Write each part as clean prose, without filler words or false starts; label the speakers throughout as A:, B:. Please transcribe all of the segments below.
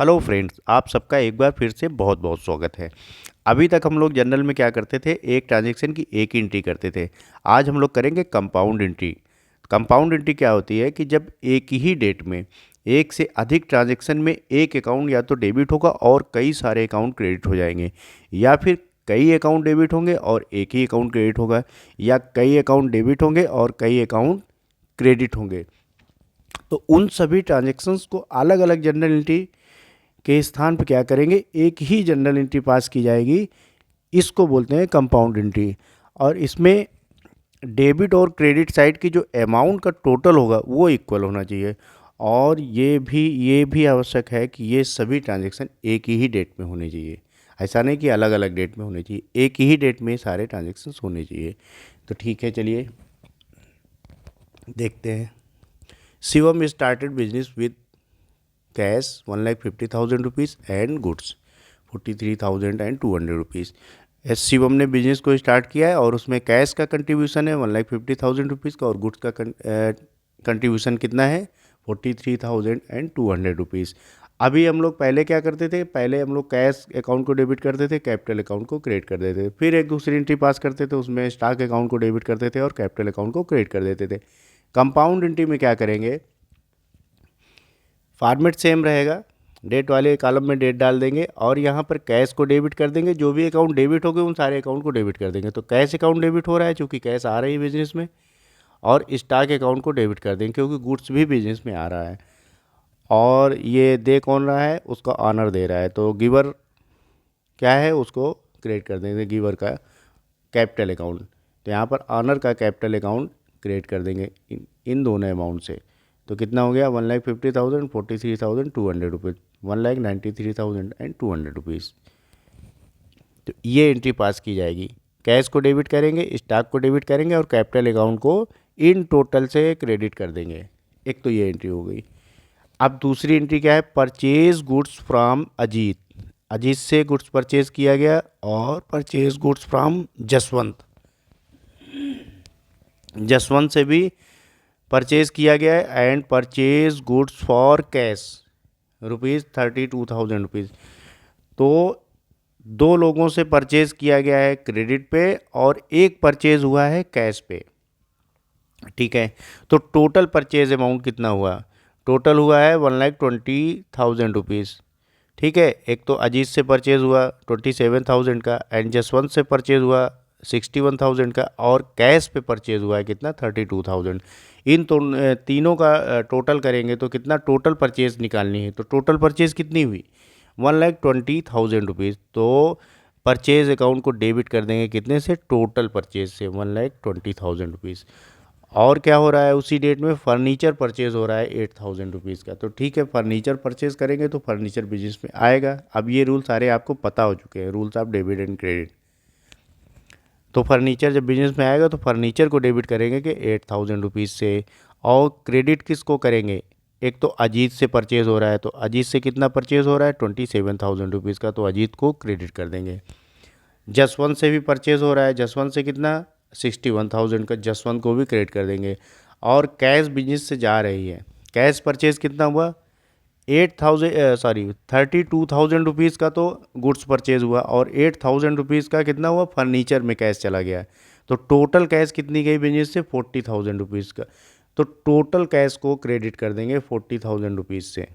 A: Hello friends, आप सबका एक बार फिर से बहुत बहुत स्वागत है। अभी तक हम लोग जनरल में क्या करते थे, एक ट्रांजैक्शन की एक ही एंट्री करते थे। आज हम लोग करेंगे कंपाउंड एंट्री। कंपाउंड एंट्री क्या होती है कि जब एक ही डेट में एक से अधिक ट्रांजैक्शन में एक अकाउंट या तो डेबिट होगा और कई सारे अकाउंट क्रेडिट हो जाएंगे, या फिर कई अकाउंट डेबिट होंगे और एक ही अकाउंट क्रेडिट होगा, या कई अकाउंट डेबिट होंगे और कई अकाउंट क्रेडिट होंगे। तो उन सभी ट्रांजैक्शंस को अलग अलग जनरल एंट्री के स्थान पर क्या करेंगे, एक ही जनरल एंट्री पास की जाएगी। इसको बोलते हैं कंपाउंड एंट्री। और इसमें डेबिट और क्रेडिट साइड की जो अमाउंट का टोटल होगा वो इक्वल होना चाहिए। और ये भी आवश्यक है कि ये सभी ट्रांजैक्शन एक ही डेट में होने चाहिए। ऐसा नहीं कि अलग अलग डेट में होने चाहिए, एक ही डेट में सारे ट्रांजैक्शंस होने चाहिए। तो ठीक है, चलिए देखते हैं। Shivam started business with cash 1,50,000 rupees and goods 43,200 rupees. S Shivam ने बिजनेस को स्टार्ट किया है और उसमें कैश का कंट्रीब्यूशन है 1,50,000 रुपीज़ का, और गुड्स का कंट्रीब्यूशन कितना है 43,200 रुपीज़। अभी हम लोग पहले क्या करते थे, पहले हम लोग कैश अकाउंट को डेबिट करते थे, कैपिटल अकाउंट को क्रेडिट कर देते थे। फिर एक दूसरी एंट्री पास करते थे, उसमें स्टॉक अकाउंट को डेबिट करते थे और कैपिटल अकाउंट को क्रेडिट कर देते थे। कंपाउंड एंट्री में क्या करेंगे, फॉर्मेट सेम रहेगा, डेट वाले कॉलम में डेट डाल देंगे और यहाँ पर कैश को डेबिट कर देंगे। जो भी अकाउंट डेबिट हो गए उन सारे अकाउंट को डेबिट कर देंगे। तो कैश अकाउंट डेबिट हो रहा है क्योंकि कैश आ रही है बिजनेस में, और स्टॉक अकाउंट को डेबिट कर देंगे क्योंकि गुड्स भी बिजनेस में आ रहा है। और ये दे कौन रहा है, उसका ऑनर दे रहा है, तो गिवर क्या है उसको क्रेडिट कर देंगे, गिवर का कैपिटल अकाउंट। तो यहाँ पर ऑनर का कैपिटल अकाउंट क्रिएट कर देंगे इन दोनों अमाउंट से। तो कितना हो गया 1,50,000 43,200 रुपीज़ 1,93,200 रुपीज़। तो ये एंट्री पास की जाएगी। कैश को डेबिट करेंगे, स्टॉक को डेबिट करेंगे और कैपिटल अकाउंट को इन टोटल से क्रेडिट कर देंगे। एक तो ये एंट्री हो गई। अब दूसरी एंट्री क्या है, purchase goods from Ajit. Ajit से गुड्स परचेज किया गया, और purchase goods from Jaswant, Jaswant से भी परचेज किया गया है। And purchase goods for cash ₹32,000। तो दो लोगों से परचेज किया गया है क्रेडिट पे और एक परचेज हुआ है कैश पे। ठीक है, तो टोटल परचेज अमाउंट कितना हुआ, टोटल हुआ है 1,20,000 रुपीज़। ठीक है, एक तो अजीत से परचेज हुआ 27,000 का, एंड जसवंत से परचेज हुआ 61,000 का, और कैश पे परचेज हुआ है कितना 32,000। इन तो तीनों का टोटल करेंगे तो कितना टोटल परचेज निकालनी है। तो टोटल परचेज कितनी हुई 1,20,000 रुपीज़। तो परचेज अकाउंट को डेबिट कर देंगे कितने से, टोटल परचेज से 1,20,000 रुपीज़। और क्या हो रहा है उसी डेट में, फर्नीचर परचेज हो रहा है 8,000 रुपीज़ का। तो ठीक है, फर्नीचर परचेज करेंगे तो फर्नीचर बिजनेस में आएगा। अब ये रूल सारे आपको पता हो चुके हैं, rules of debit and credit. तो फर्नीचर जब बिजनेस में आएगा तो फर्नीचर को डेबिट करेंगे कि 8,000 रुपीज़ से। और क्रेडिट किसको करेंगे, एक तो अजीत से परचेज हो रहा है, तो अजीत से कितना परचेज हो रहा है 27,000 रुपीज़ का, तो अजीत को क्रेडिट कर देंगे। जसवंत से भी परचेज हो रहा है, जसवंत से कितना 61,000 का, जसवंत को भी क्रेडिट कर देंगे। और कैश बिजनेस से जा रही है, कैश परचेज कितना हुआ 32,000 रुपीज़ का, तो गुड्स परचेज हुआ, और 8,000 रुपीज़ का कितना हुआ फर्नीचर में कैश चला गया। तो टोटल कैश कितनी गई बिजनेस से 40,000 रुपीज़ का। तो टोटल कैश को क्रेडिट कर देंगे 40,000 रुपीज़ से।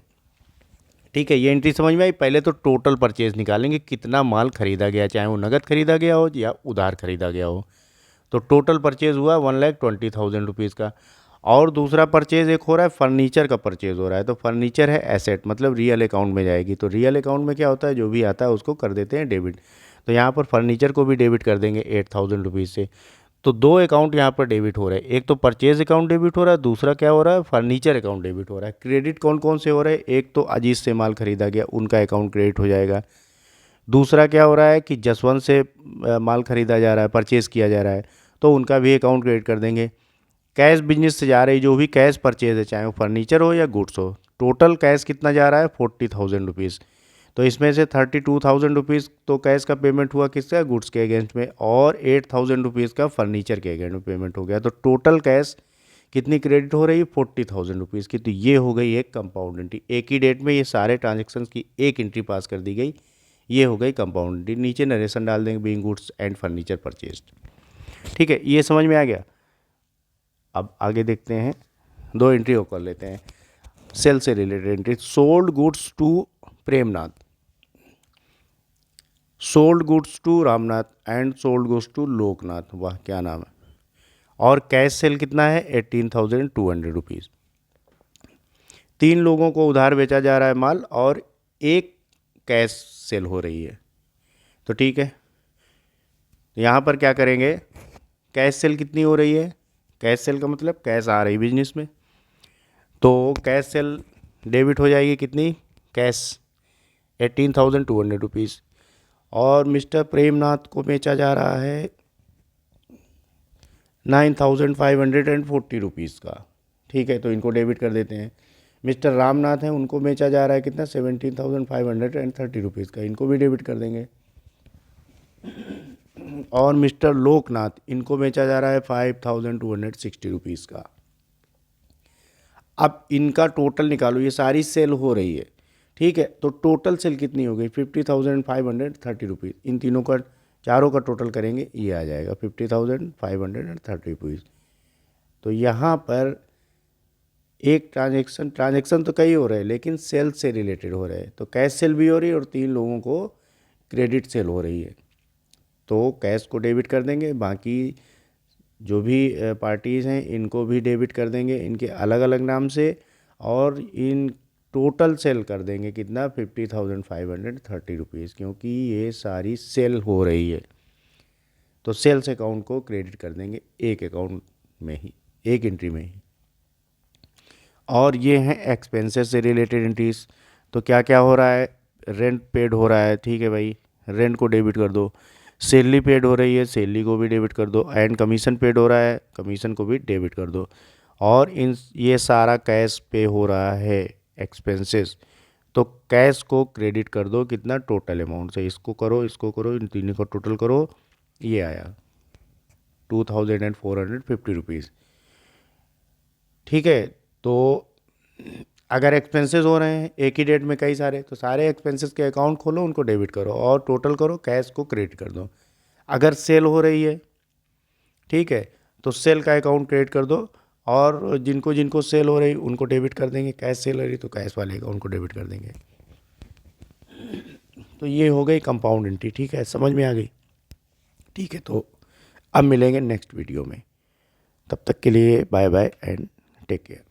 A: ठीक है, ये एंट्री समझ में आई। पहले तो टोटल परचेज निकालेंगे, कितना माल खरीदा गया, चाहे वो नगद खरीदा गया हो या उधार खरीदा गया हो। तो टोटल परचेज हुआ 1,20,000 रुपीज़ का। और दूसरा परचेज एक हो रहा है, फर्नीचर का परचेज हो रहा है। तो फर्नीचर है एसेट, मतलब रियल अकाउंट में जाएगी। तो रियल अकाउंट में क्या होता है, जो भी आता है उसको कर देते हैं डेबिट। तो यहाँ पर फर्नीचर को भी डेबिट कर देंगे 8,000 रुपीज़ से। तो दो अकाउंट यहाँ पर डेबिट हो रहे हैं, एक तो परचेज अकाउंट डेबिट हो रहा है, दूसरा क्या हो रहा है फर्नीचर अकाउंट डेबिट हो रहा है। क्रेडिट कौन कौन से हो रहे हैं, एक तो अजीत से माल खरीदा गया, उनका अकाउंट क्रेडिट हो जाएगा। दूसरा क्या हो रहा है कि जसवंत से माल खरीदा जा रहा है, परचेज़ किया जा रहा है, तो उनका भी अकाउंट क्रेडिट कर देंगे। कैश बिजनेस से जा रही जो भी कैश परचेज है, चाहे वो फर्नीचर हो या गुड्स हो, टोटल कैश कितना जा रहा है 40,000 रुपीज़। तो इसमें से 32,000 रुपीज़ तो कैश का पेमेंट हुआ किसका, गुड्स के अगेंस्ट में, और 8,000 रुपीज़ का फर्नीचर के अगेंस्ट में पेमेंट हो गया। तो टोटल कैश कितनी क्रेडिट हो रही है 40,000 रुपीज़ की। तो ये हो गई एक कंपाउंड एंट्री, एक ही डेट में ये सारे ट्रांजेक्शन्स की एक एंट्री पास कर दी गई, ये हो गई कंपाउंड एंट्री। नीचे नरेशन डाल देंगे being goods and furniture purchased. ठीक है, ये समझ में आ गया। अब आगे देखते हैं, दो एंट्री और कर लेते हैं सेल से related entry. Sold goods to Premnath, sold goods to Ramnath and sold goods to Loknath. वाह क्या नाम है। और कैश सेल कितना है 18,200 रुपीज़। तीन लोगों को उधार बेचा जा रहा है माल और एक कैश सेल हो रही है। तो ठीक है, यहाँ पर क्या करेंगे, कैश सेल कितनी हो रही है, कैश सेल का मतलब कैश आ रही बिजनेस में, तो कैश सेल डेबिट हो जाएगी कितनी, कैश 18,200 रुपीज़। और मिस्टर प्रेमनाथ को बेचा जा रहा है 9,540 रुपीज़ का। ठीक है, तो इनको डेबिट कर देते हैं। मिस्टर रामनाथ हैं, उनको बेचा जा रहा है कितना 17,530 रुपीज़ का, इनको भी डेबिट कर देंगे। और मिस्टर लोकनाथ, इनको बेचा जा रहा है 5,260 रुपीज़ का। अब इनका टोटल निकालो, ये सारी सेल हो रही है। ठीक है, तो टोटल सेल कितनी हो गई 50,530 रुपीज़। इन तीनों का, चारों का टोटल करेंगे, ये आ जाएगा 50,530 रुपीज़। तो यहाँ पर एक ट्रांजेक्शन तो कई हो रहे हैं लेकिन सेल से रिलेटेड हो रहे हैं। तो कैश सेल भी हो रही है और तीन लोगों को क्रेडिट सेल हो रही है। तो कैश को डेबिट कर देंगे, बाकी जो भी पार्टीज़ हैं इनको भी डेबिट कर देंगे इनके अलग अलग नाम से, और इन टोटल सेल कर देंगे कितना 50,530 रुपीज़, क्योंकि ये सारी सेल हो रही है। तो सेल्स अकाउंट को क्रेडिट कर देंगे एक अकाउंट में ही, एक एंट्री में ही। और ये हैं एक्सपेंसेस से रिलेटेड एंट्रीज। तो क्या क्या हो रहा है, रेंट पेड हो रहा है, ठीक है भाई, रेंट को डेबिट कर दो। सैलरी पेड हो रही है, सैलरी को भी डेबिट कर दो। एंड कमीशन पेड हो रहा है, कमीशन को भी डेबिट कर दो। और इन ये सारा कैश पे हो रहा है एक्सपेंसेस, तो कैश को क्रेडिट कर दो कितना टोटल अमाउंट से। इसको करो, इसको करो, इन तीनों का टोटल करो, ये आया 2,450 रुपीज़। ठीक है, तो अगर एक्सपेंसेस हो रहे हैं एक ही डेट में कई सारे, तो सारे एक्सपेंसेस के अकाउंट खोलो, उनको डेबिट करो और टोटल करो, कैश को क्रेडिट कर दो। अगर सेल हो रही है, ठीक है, तो सेल का अकाउंट क्रेडिट कर दो, और जिनको जिनको सेल हो रही उनको डेबिट कर देंगे। कैश सेल हो रही तो कैश वाले अकाउंट को डेबिट कर देंगे। तो ये हो गई कंपाउंड एंट्री। ठीक है, समझ में आ गई। ठीक है, तो अब मिलेंगे नेक्स्ट वीडियो में, तब तक के लिए bye bye and take care.